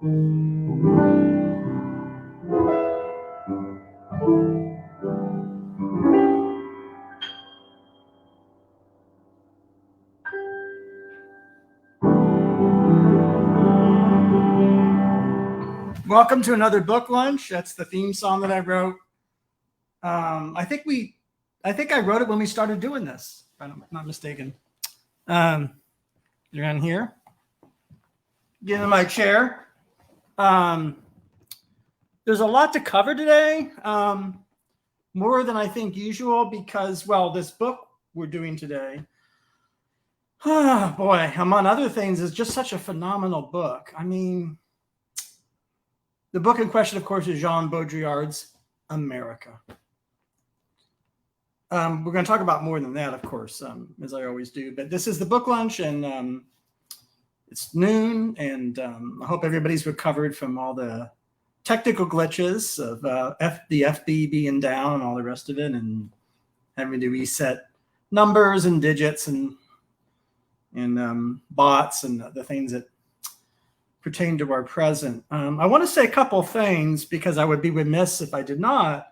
Welcome to another book lunch. That's the theme song that I wrote. I think I wrote it when we started doing this, if I'm not mistaken. You're on here. Get in my chair. There's a lot to cover today, more than I think usual because, well, this book we're doing today, oh boy, among other things, is just such a phenomenal book. I mean, the book in question, of course, is Jean Baudrillard's America. We're going to talk about more than that, of course, as I always do. But this is the book lunch, and it's noon, and I hope everybody's recovered from all the technical glitches of the FB being down and all the rest of it, and having to reset numbers and digits and bots and the things that pertain to our present. I want to say a couple things because I would be remiss if I did not,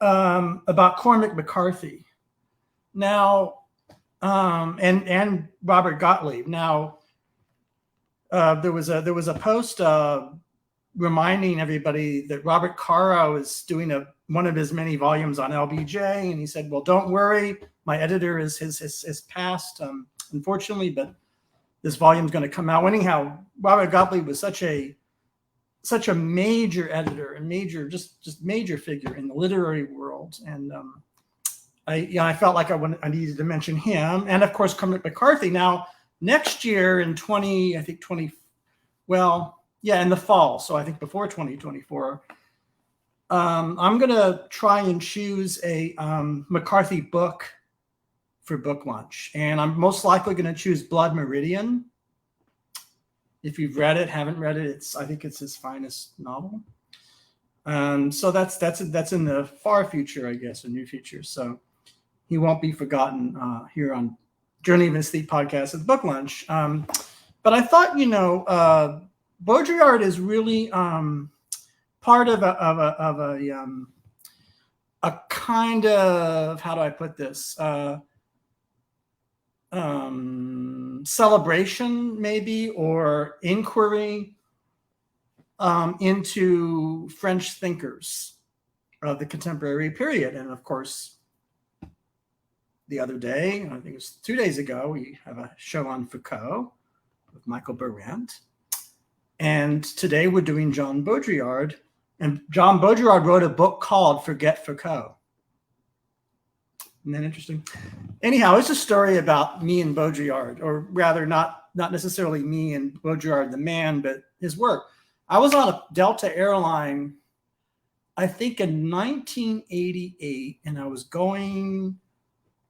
about Cormac McCarthy. Now, and Robert Gottlieb. Now, there was a post reminding everybody that Robert Caro is doing one of his many volumes on LBJ, and he said, "Well, don't worry, my editor is passed, unfortunately, but this volume is going to come out." Anyhow, Robert Gottlieb was such a major editor and just major figure in the literary world, and I felt like I needed to mention him, and of course Cormac McCarthy. Now, next year in in the fall, so I think before 2024, I'm going to try and choose a McCarthy book for book lunch, and I'm most likely going to choose Blood Meridian. If you've read it, haven't read it, I think it's his finest novel. So that's in the far future, I guess, a near future. So he won't be forgotten here on Journey of Aesthete podcast at Book Lunch. But I thought, Baudrillard is really part of a kind of, how do I put this? Celebration, maybe, or inquiry into French thinkers of the contemporary period. And of course, the other day, I think it was 2 days ago, we have a show on Foucault with Michael Berendt. And today we're doing Jean Baudrillard. And Jean Baudrillard wrote a book called Forget Foucault. Isn't that interesting? Anyhow, it's a story about me and Baudrillard, or rather not necessarily me and Baudrillard the man, but his work. I was on a Delta airline, I think in 1988, and I was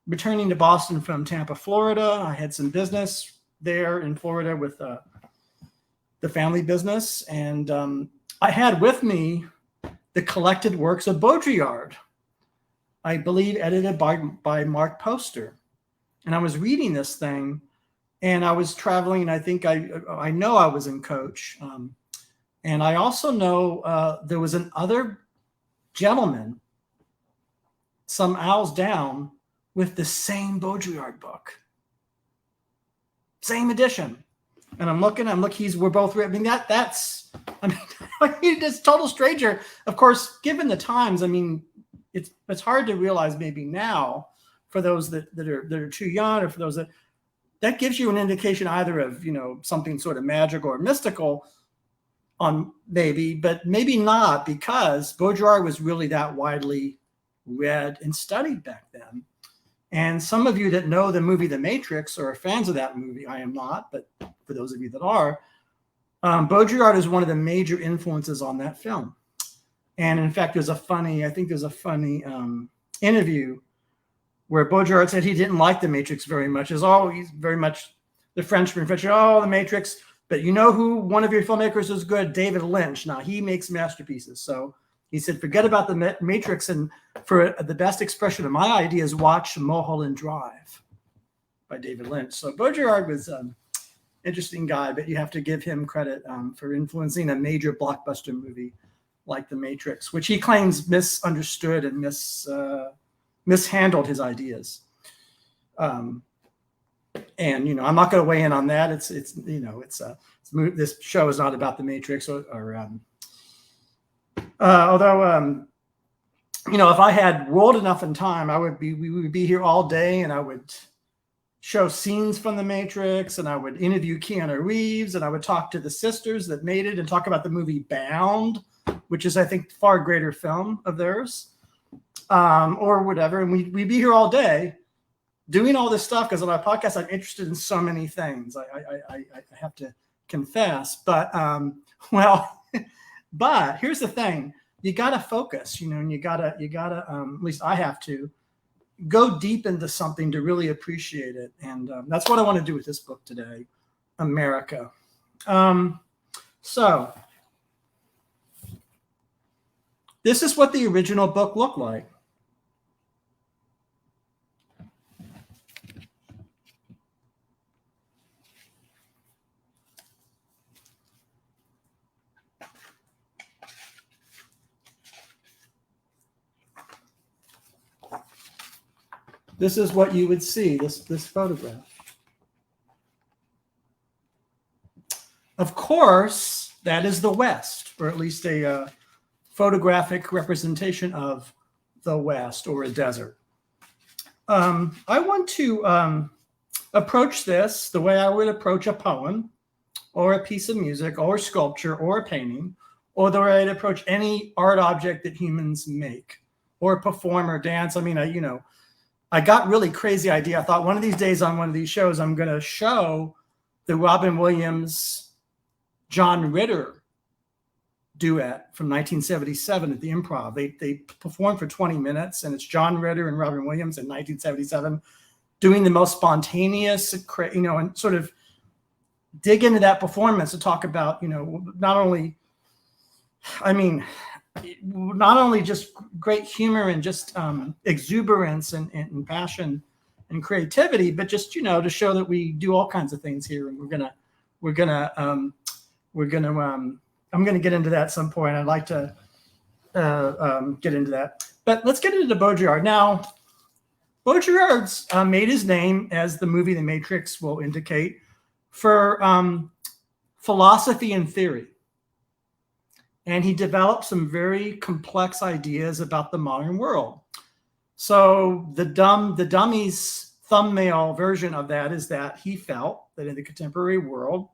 returning to Boston from Tampa, Florida. I had some business there in Florida with the family business, and I had with me the collected works of Baudrillard, I believe edited by Mark Poster. And I was reading this thing, and I was traveling, and I think I know I was in coach. And I also know there was another gentleman, some owls down, with the same Baudrillard book. Same edition. And I'm looking, we're both, I mean, that's this total stranger. Of course, given the times, I mean, it's hard to realize maybe now for those that are too young, or for those that gives you an indication either of, something sort of magical or mystical on maybe, but maybe not, because Baudrillard was really that widely read and studied back then. And some of you that know the movie The Matrix or are fans of that movie, I am not, but for those of you that are, Baudrillard is one of the major influences on that film. And in fact, there's a funny interview where Baudrillard said he didn't like The Matrix very much. He's very much the Frenchman, The Matrix. But you know who one of your filmmakers is good? David Lynch. Now, he makes masterpieces. So he said, forget about The Matrix. And for the best expression of my ideas, watch Mulholland Drive by David Lynch. So Baudrillard was interesting guy, but you have to give him credit for influencing a major blockbuster movie like The Matrix, which he claims misunderstood and mishandled his ideas. And I'm not going to weigh in on that. This show is not about The Matrix, although if I had rolled enough in time, we would be here all day, and I would show scenes from The Matrix, and I would interview Keanu Reeves, and I would talk to the sisters that made it and talk about the movie Bound, which is, I think, far greater film of theirs, or whatever. And we'd be here all day doing all this stuff, because on my podcast, I'm interested in so many things. I have to confess, but but here's the thing: you got to focus, and you gotta at least I have to go deep into something to really appreciate it, and that's what I want to do with this book today, America. So this is what the original book looked like. This is what you would see, this photograph. Of course, that is the West, or at least a photographic representation of the West, or a desert. I want to approach this the way I would approach a poem, or a piece of music, or sculpture, or a painting, or the way I'd approach any art object that humans make, or perform or dance. I mean, I got really crazy idea. I thought one of these days on one of these shows, I'm going to show the Robin Williams, John Ritter duet from 1977 at the Improv. They performed for 20 minutes, and it's John Ritter and Robin Williams in 1977 doing the most spontaneous, and sort of dig into that performance to talk about, not only just great humor and just exuberance and passion and creativity, but just to show that we do all kinds of things here, and I'm gonna get into that at some point. I'd like to get into that, but let's get into Baudrillard now. Baudrillard's made his name, as the movie The Matrix will indicate, for philosophy and theory. And he developed some very complex ideas about the modern world. So the dummy's thumbnail version of that is that he felt that in the contemporary world,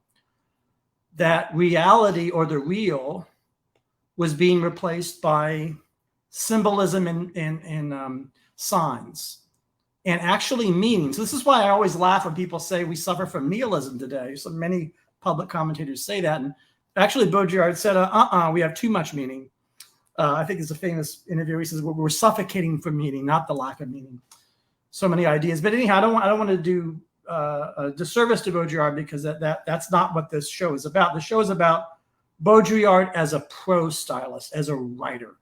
that reality, or the real, was being replaced by symbolism and signs, and actually meaning. So this is why I always laugh when people say we suffer from nihilism today. So many public commentators say that, and actually, Baudrillard said, we have too much meaning. I think it's a famous interview. He says, we're suffocating from meaning, not the lack of meaning. So many ideas. But anyhow, I don't want to do a disservice to Baudrillard, because that's not what this show is about. The show is about Baudrillard as a prose stylist, as a writer.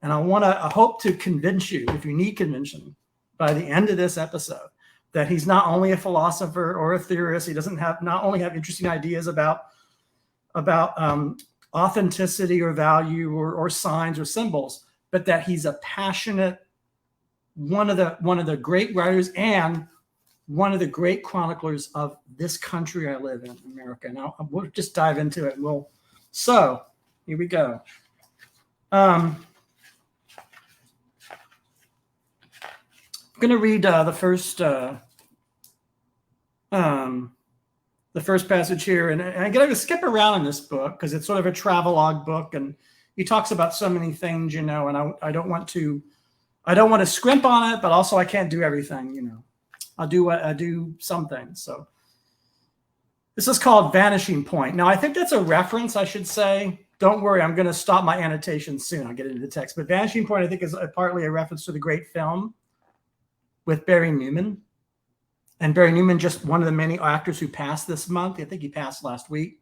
And I hope to convince you, if you need convincing, by the end of this episode, that he's not only a philosopher or a theorist. He doesn't not only have interesting ideas about authenticity or value or signs or symbols, but that he's a passionate, one of the great writers and one of the great chroniclers of this country I live in, America. Now we'll just dive into it. So here we go. I'm going to read the first passage here, and I'm going to skip around in this book because it's sort of a travelogue book, and he talks about so many things, and I don't want to scrimp on it, but also I can't do everything, I'll do some things. So this is called Vanishing Point. Now I think that's a reference, I should say. Don't worry, I'm going to stop my annotation soon. I'll get into the text, but Vanishing Point I think is partly a reference to the great film with Barry Newman. And Barry Newman, just one of the many actors who passed this month. I think he passed last week,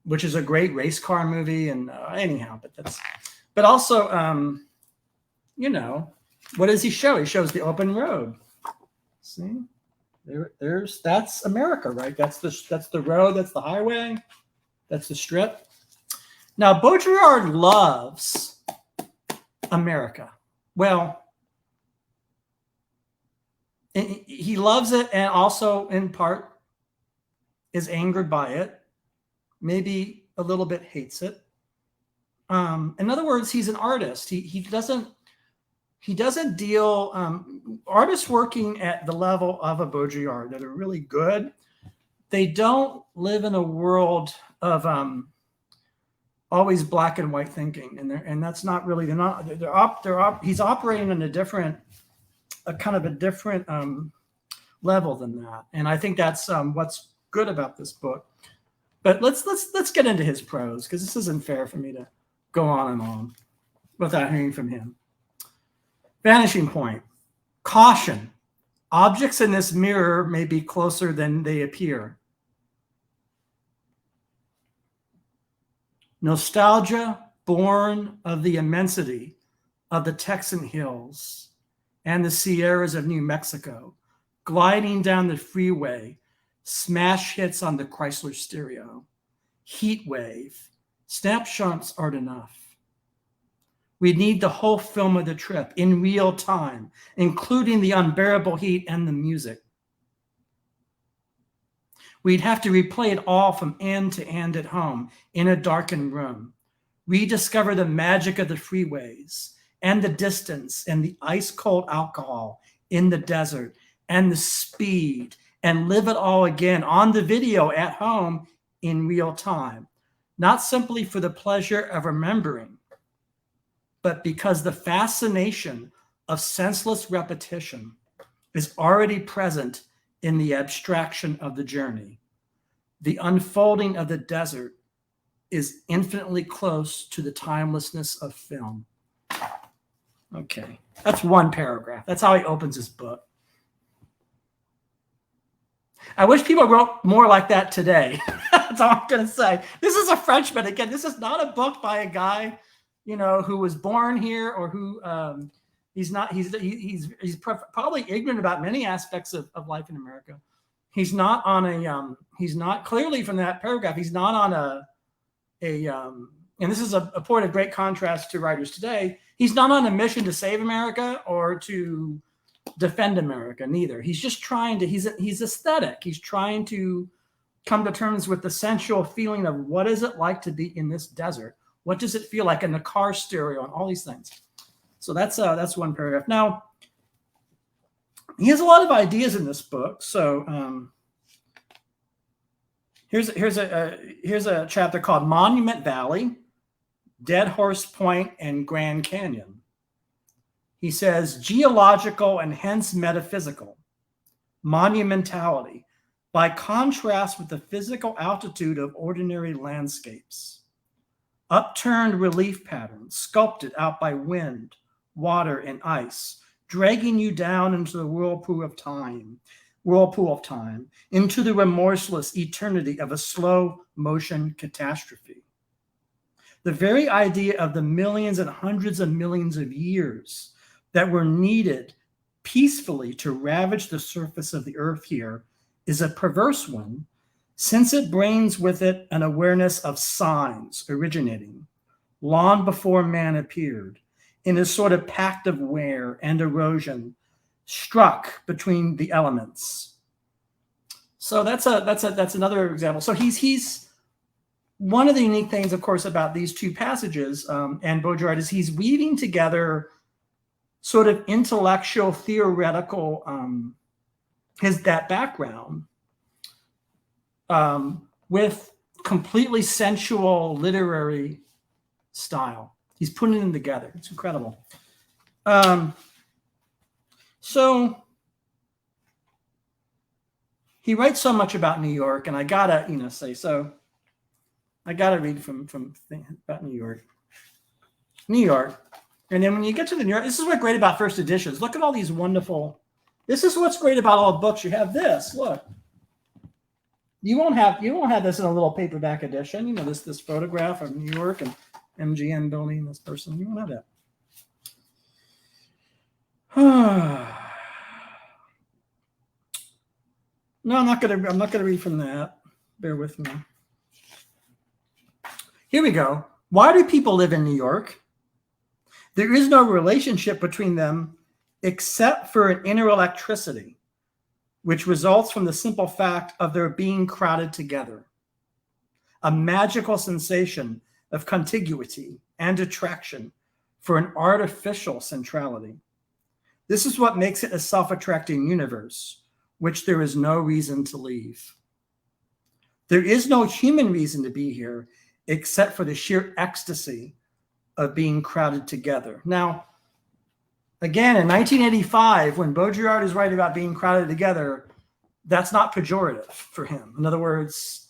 which is a great race car movie. And anyhow, but also, what does he show? He shows the open road. See? That's America, right? That's the road, that's the highway, that's the strip. Now, Baudrillard loves America. Well, he loves it, and also in part is angered by it, maybe a little bit hates it. In other words, he's an artist. He doesn't deal, artists working at the level of a Baudrillard that are really good, they don't live in a world of always black and white thinking, and that's not really, he's operating in a different level than that, and I think that's what's good about this book. But let's get into his prose, because this isn't fair for me to go on and on without hearing from him. Vanishing point. Caution. Objects in this mirror may be closer than they appear. Nostalgia born of the immensity of the Texan hills and the Sierras of New Mexico, gliding down the freeway, smash hits on the Chrysler stereo, heat wave, snapshots aren't enough. We need the whole film of the trip in real time, including the unbearable heat and the music. We'd have to replay it all from end to end at home in a darkened room, rediscover the magic of the freeways and the distance and the ice-cold alcohol in the desert and the speed, and live it all again on the video at home in real time, not simply for the pleasure of remembering, but because the fascination of senseless repetition is already present in the abstraction of the journey. The unfolding of the desert is infinitely close to the timelessness of film. Okay, that's one paragraph. That's how he opens his book. I wish people wrote more like that today. That's all I'm going to say. This is a Frenchman. Again, this is not a book by a guy, who was born here, or who he's probably ignorant about many aspects of life in America. He's not on a he's not, clearly from that paragraph, he's not on and this is a point of great contrast to writers today. He's not on a mission to save America or to defend America, neither. He's just trying to, he's aesthetic. He's trying to come to terms with the sensual feeling of what is it like to be in this desert? What does it feel like in the car stereo and all these things? So that's one paragraph. Now, he has a lot of ideas in this book. So here's a chapter called Monument Valley, Dead Horse Point, and Grand Canyon. He says, geological and hence metaphysical, monumentality, by contrast with the physical altitude of ordinary landscapes. Upturned relief patterns, sculpted out by wind, water, and ice, dragging you down into the whirlpool of time, into the remorseless eternity of a slow motion catastrophe. The very idea of the millions and hundreds of millions of years that were needed peacefully to ravage the surface of the earth here is a perverse one, since it brings with it an awareness of signs originating long before man appeared in a sort of pact of wear and erosion struck between the elements. So that's another example. So he's one of the unique things, of course, about these two passages and Baudrillard is he's weaving together sort of intellectual, theoretical, that background with completely sensual literary style. He's putting them together. It's incredible. So he writes so much about New York, and I gotta, say, so I gotta read from about New York. New York. And then when you get to the New York, this is what's great about first editions. Look at all these wonderful, this is what's great about all books. You have this, look. You won't have this in a little paperback edition. This photograph of New York and MGM building, this person. You won't have that. No, I'm not gonna read from that. Bear with me. Here we go. Why do people live in New York? There is no relationship between them except for an inner electricity, which results from the simple fact of their being crowded together. A magical sensation of contiguity and attraction for an artificial centrality. This is what makes it a self-attracting universe, which there is no reason to leave. There is no human reason to be here except for the sheer ecstasy of being crowded together. Now, again, in 1985, when Baudrillard is writing about being crowded together, that's not pejorative for him. In other words,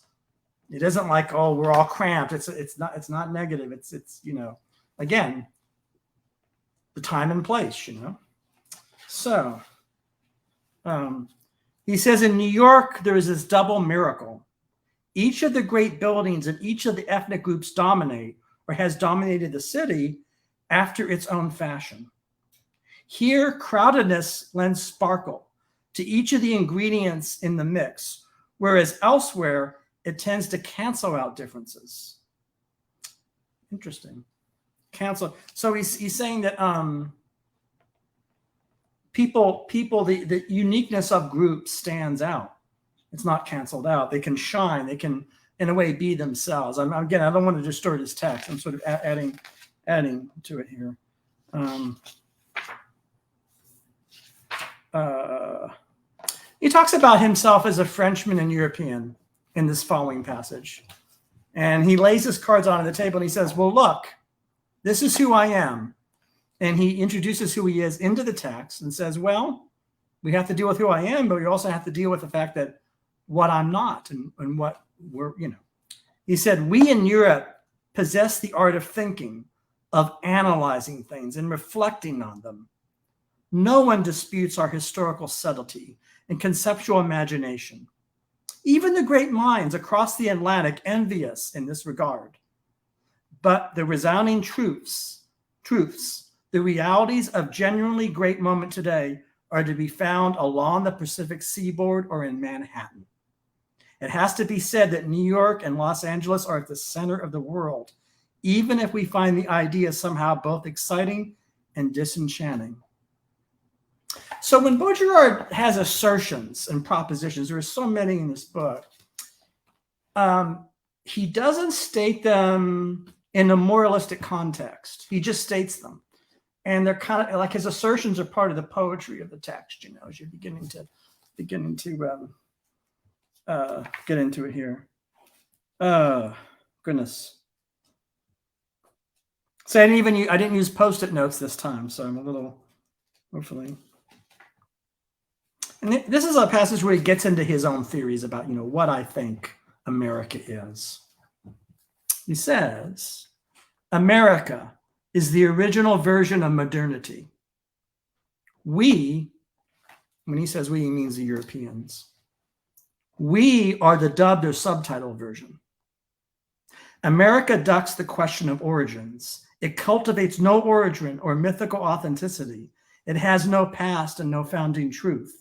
it isn't like, oh, we're all cramped. It's not negative. It's you know, again, the time and place, you know. So he says in New York, there is this double miracle. Each of the great buildings and each of the ethnic groups dominate or has dominated the city after its own fashion. Here, crowdedness lends sparkle to each of the ingredients in the mix, whereas elsewhere, it tends to cancel out differences. Interesting. Cancel. So he's saying that the uniqueness of groups stands out. It's not canceled out. They can shine. They can, in a way, be themselves. Again, I don't want to distort his text. I'm sort of adding to it here. He talks about himself as a Frenchman and European in this following passage. And he lays his cards onto the table and he says, well, look, this is who I am. And he introduces who he is into the text and says, well, we have to deal with who I am, but we also have to deal with the fact that what I'm not and what we're, you know. He said, we in Europe possess the art of thinking, of analyzing things and reflecting on them. No one disputes our historical subtlety and conceptual imagination. Even the great minds across the Atlantic envy us in this regard. But the resounding truths, the realities of genuinely great moment today are to be found along the Pacific seaboard or in Manhattan. It has to be said that New York and Los Angeles are at the center of the world, even if we find the idea somehow both exciting and disenchanting. So when Baudrillard has assertions and propositions, there are so many in this book, he doesn't state them in a moralistic context. He just states them. And they're kind of like his assertions are part of the poetry of the text, you know, as you're beginning to get into it here. Goodness. So I didn't use Post-it notes this time, so I'm a little, hopefully. And this is a passage where he gets into his own theories about, you know, what I think America is. He says, America is the original version of modernity. We, when he says we, he means the Europeans. We are the dubbed or subtitle version. America ducks the question of origins. It cultivates no origin or mythical authenticity. It has no past and no founding truth.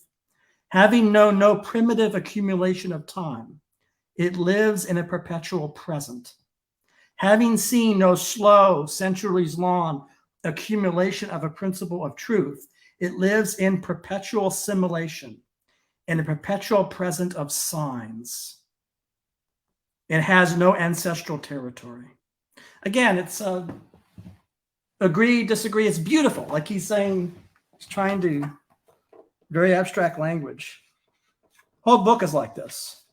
Having known no primitive accumulation of time, it lives in a perpetual present. Having seen no slow, centuries-long accumulation of a principle of truth, it lives in perpetual simulation, in a perpetual present of signs. It has no ancestral territory. Again, it's agree, disagree. It's beautiful. Like he's saying, he's trying to very abstract language. Whole book is like this.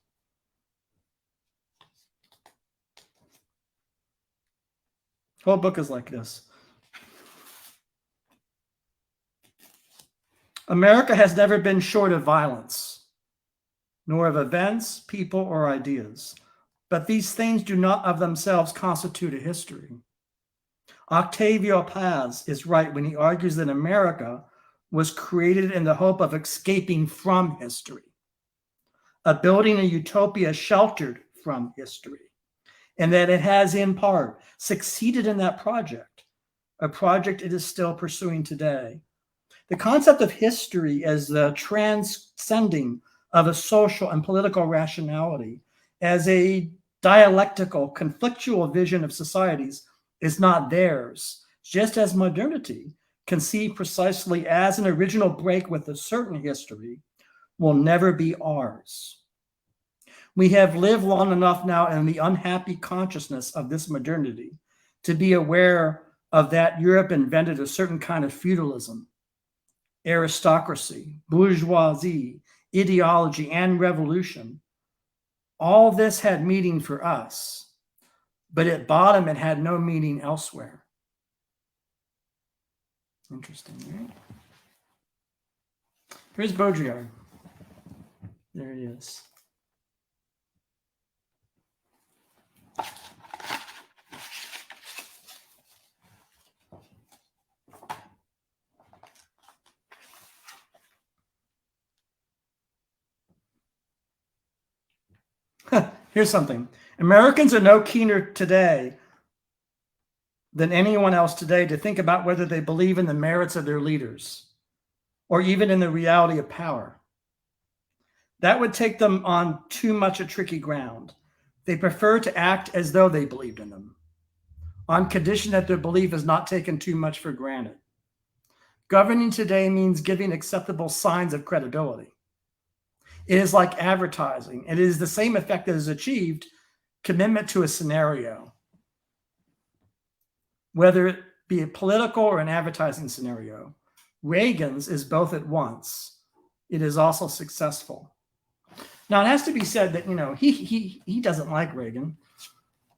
Whole book is like this. America has never been short of violence, nor of events, people, or ideas. But these things do not of themselves constitute a history. Octavio Paz is right when he argues that America was created in the hope of escaping from history, of building a utopia sheltered from history, and that it has in part succeeded in that project, a project it is still pursuing today. The concept of history as the transcending of a social and political rationality as a dialectical, conflictual vision of societies is not theirs, just as modernity, conceived precisely as an original break with a certain history, will never be ours. We have lived long enough now in the unhappy consciousness of this modernity to be aware of that Europe invented a certain kind of feudalism, aristocracy, bourgeoisie, ideology, and revolution. All this had meaning for us, but at bottom it had no meaning elsewhere. Interesting, right? Here's Baudrillard. There he is. Here's something. Americans are no keener today than anyone else today to think about whether they believe in the merits of their leaders or even in the reality of power. That would take them on too much a tricky ground. They prefer to act as though they believed in them, on condition that their belief is not taken too much for granted. Governing today means giving acceptable signs of credibility. It is like advertising. It is the same effect that is achieved, commitment to a scenario, whether it be a political or an advertising scenario. Reagan's is both at once. It is also successful. Now, it has to be said that, he doesn't like Reagan,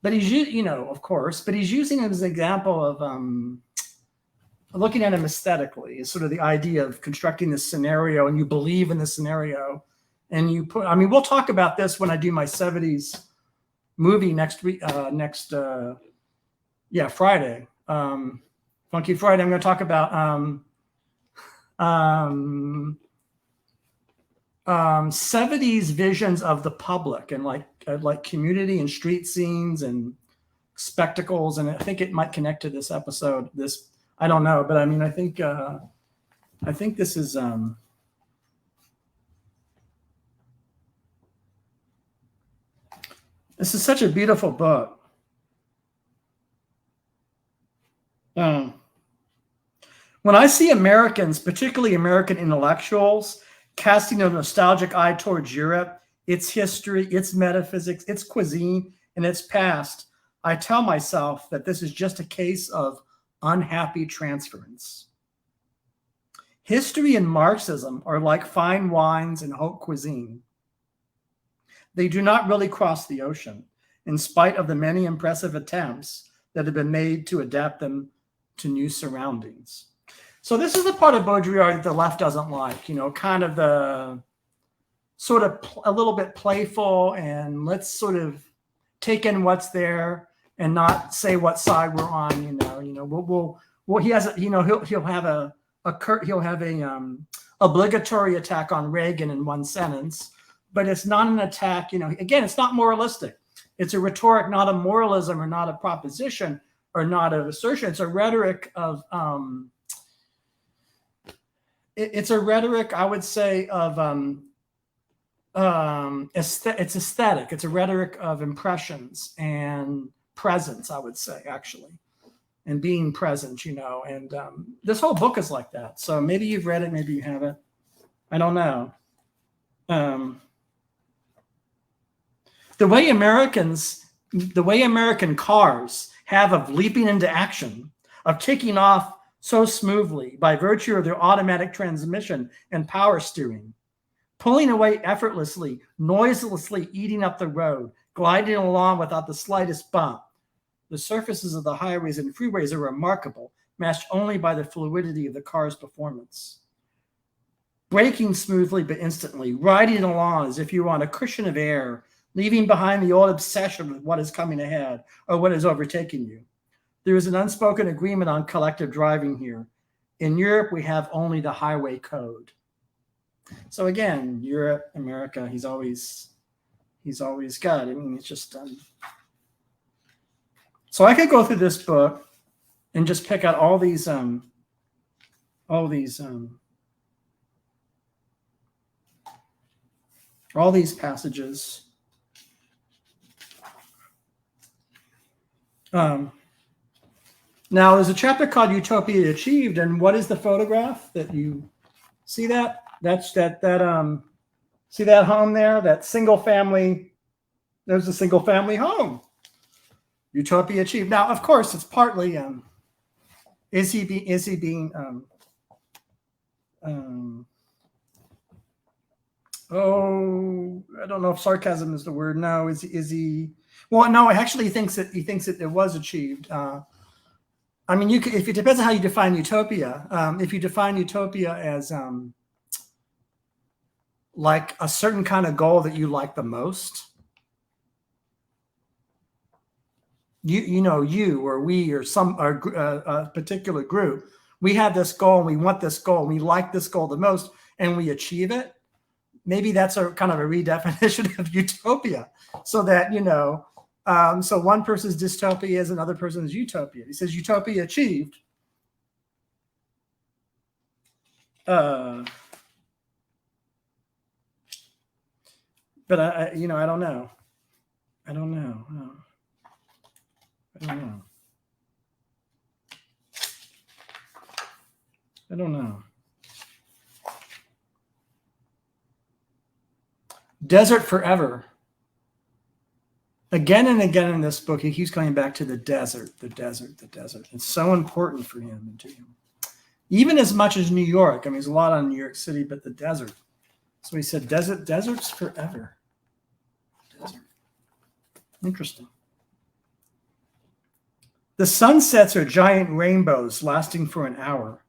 but he's, of course, but he's using him as an example of looking at him aesthetically, is sort of the idea of constructing this scenario, and you believe in the scenario. And you put, we'll talk about this when I do my 70s movie next week, Friday. Funky Friday. I'm going to talk about 70s visions of the public and like community and street scenes and spectacles. And I think it might connect to this episode. I don't know, but I think this is, this is such a beautiful book. When I see Americans, particularly American intellectuals, casting a nostalgic eye towards Europe, its history, its metaphysics, its cuisine, and its past, I tell myself that this is just a case of unhappy transference. History and Marxism are like fine wines and haute cuisine. They do not really cross the ocean, in spite of the many impressive attempts that have been made to adapt them to new surroundings. So this is the part of Baudrillard that the left doesn't like, kind of the sort of a little bit playful, and let's sort of take in what's there and not say what side we're on. He has he'll have a obligatory attack on Reagan in one sentence. But it's not an attack, again, it's not moralistic. It's a rhetoric, not a moralism or not a proposition or not an assertion. It's a rhetoric of, it's a rhetoric, I would say, of, it's aesthetic. It's a rhetoric of impressions and presence, I would say, actually, and being present, and this whole book is like that. So maybe you've read it, maybe you haven't. I don't know. The way American cars have of leaping into action, of kicking off so smoothly by virtue of their automatic transmission and power steering, pulling away effortlessly, noiselessly eating up the road, gliding along without the slightest bump. The surfaces of the highways and freeways are remarkable, matched only by the fluidity of the car's performance. Braking smoothly but instantly, riding along as if you were on a cushion of air, leaving behind the old obsession with what is coming ahead or what is overtaking you. There is an unspoken agreement on collective driving here. In Europe, we have only the highway code. So again, Europe, America, he's always got. It's just so I could go through this book and just pick out all these All these passages. Now, there's a chapter called Utopia Achieved, and what is the photograph that you see that? That's see that home there? That single family, there's a single family home. Utopia Achieved. Now, of course, it's partly, is he being, oh, I don't know if sarcasm is the word. No, is he? Well, no, actually, he thinks that it was achieved. I mean, you could, if it depends on how you define utopia. If you define utopia as like a certain kind of goal that you like the most, you know, you or we or some a particular group, we have this goal and we want this goal, and we like this goal the most, and we achieve it. Maybe that's a kind of a redefinition of utopia, so that, you know, so one person's dystopia is another person's utopia. He says utopia achieved. But I you know, I don't know. I don't know. I don't know. I don't know. Desert forever. Again and again in this book, he keeps coming back to the desert, the desert, the desert. It's so important for him and to him. Even as much as New York. I mean, there's a lot on New York City, but the desert. So he said, deserts forever. Desert. Interesting. The sunsets are giant rainbows lasting for an hour.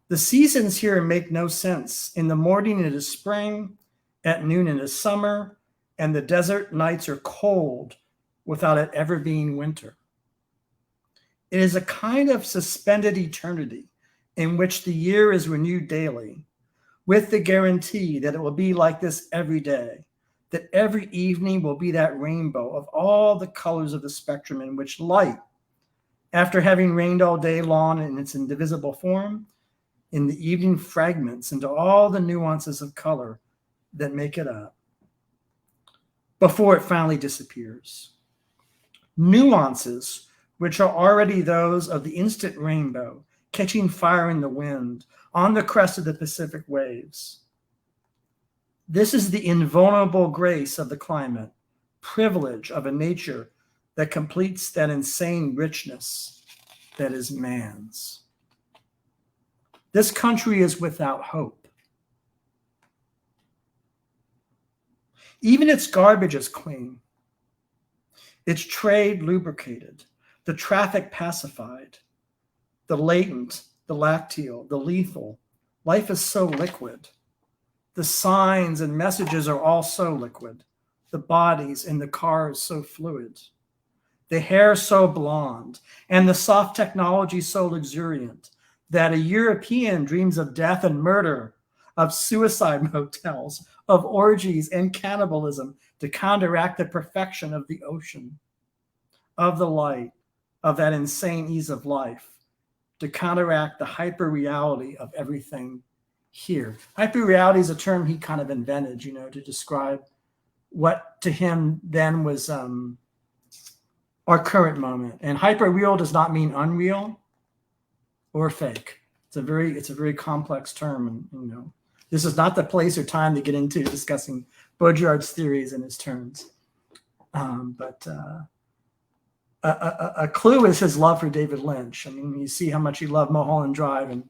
The seasons here make no sense. In the morning it is spring, at noon it is summer, and the desert nights are cold without it ever being winter. It is a kind of suspended eternity in which the year is renewed daily, with the guarantee that it will be like this every day, that every evening will be that rainbow of all the colors of the spectrum in which light, after having rained all day long in its indivisible form, in the evening fragments into all the nuances of color that make it up, before it finally disappears. Nuances which are already those of the instant rainbow, catching fire in the wind, on the crest of the Pacific waves. This is the invulnerable grace of the climate, privilege of a nature that completes that insane richness that is man's. This country is without hope. Even its garbage is clean, its trade lubricated, the traffic pacified, the latent, the lacteal, the lethal. Life is so liquid. The signs and messages are all so liquid. The bodies in the cars so fluid. The hair so blonde, and the soft technology so luxuriant that a European dreams of death and murder, of suicide motels, of orgies and cannibalism to counteract the perfection of the ocean, of the light, of that insane ease of life, to counteract the hyper-reality of everything here. Hyper-reality is a term he kind of invented, you know, to describe what to him then was our current moment. And hyper-real does not mean unreal or fake. It's a very complex term, and you know, this is not the place or time to get into discussing Baudrillard's theories and his terms. But a clue is his love for David Lynch. I mean, you see how much he loved Mulholland Drive, and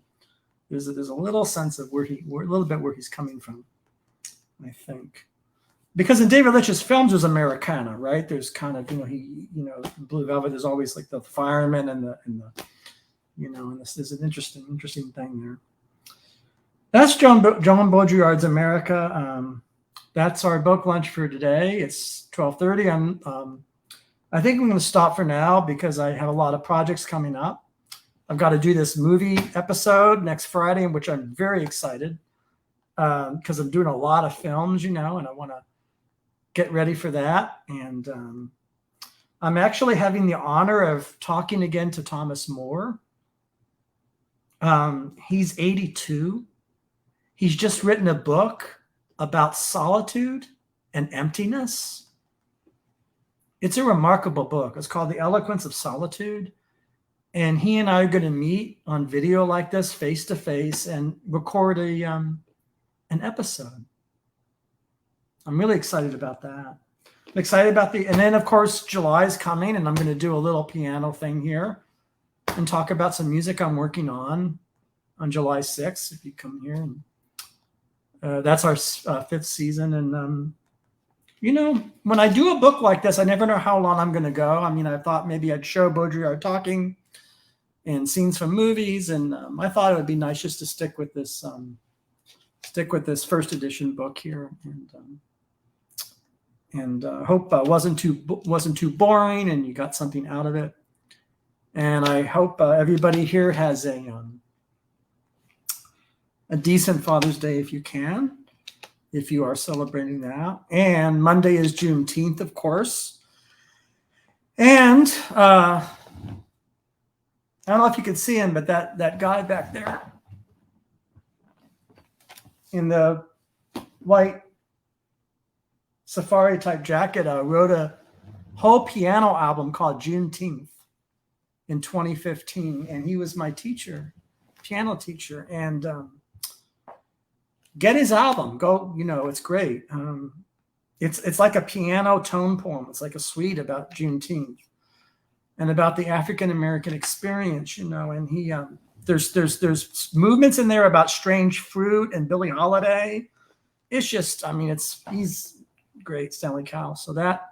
there's a little sense of where he's coming from, I think. Because in David Lynch's films, there's Americana, right? There's kind of, Blue Velvet. There's always like the fireman and the and this is an interesting thing there. That's John Baudrillard's America. That's our book lunch for today. It's 12:30. I think I'm going to stop for now because I have a lot of projects coming up. I've got to do this movie episode next Friday, in which I'm very excited because I'm doing a lot of films, and I want to get ready for that. And I'm actually having the honor of talking again to Thomas More. He's 82. He's just written a book about solitude and emptiness. It's a remarkable book. It's called The Eloquence of Solitude. And he and I are going to meet on video like this, face to face, and record an episode. I'm really excited about that. I'm excited about and then of course July is coming, and I'm going to do a little piano thing here and talk about some music I'm working on July 6th. If you come here, and that's our 5th season. And you know, when I do a book like this, I never know how long I'm going to go. I mean, I thought maybe I'd show Baudrillard talking and scenes from movies, and I thought it would be nice just to stick with this first edition book here, and hope wasn't too boring and you got something out of it. And I hope everybody here has a decent Father's Day if you can, if you are celebrating that. And Monday is Juneteenth, of course. And I don't know if you can see him, but that guy back there in the white safari type jacket wrote a whole piano album called Juneteenth in 2015, and he was my teacher, piano teacher. And get his album. Go, you know, it's great. It's like a piano tone poem. It's like a suite about Juneteenth and about the African American experience, you know. And he there's movements in there about strange fruit and Billie Holiday. It's just, I mean, he's great, Stanley Cowell. So that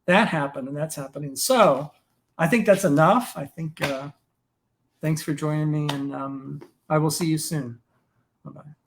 happened, and that's happening. So I think that's enough. I think thanks for joining me, and I will see you soon. Bye-bye.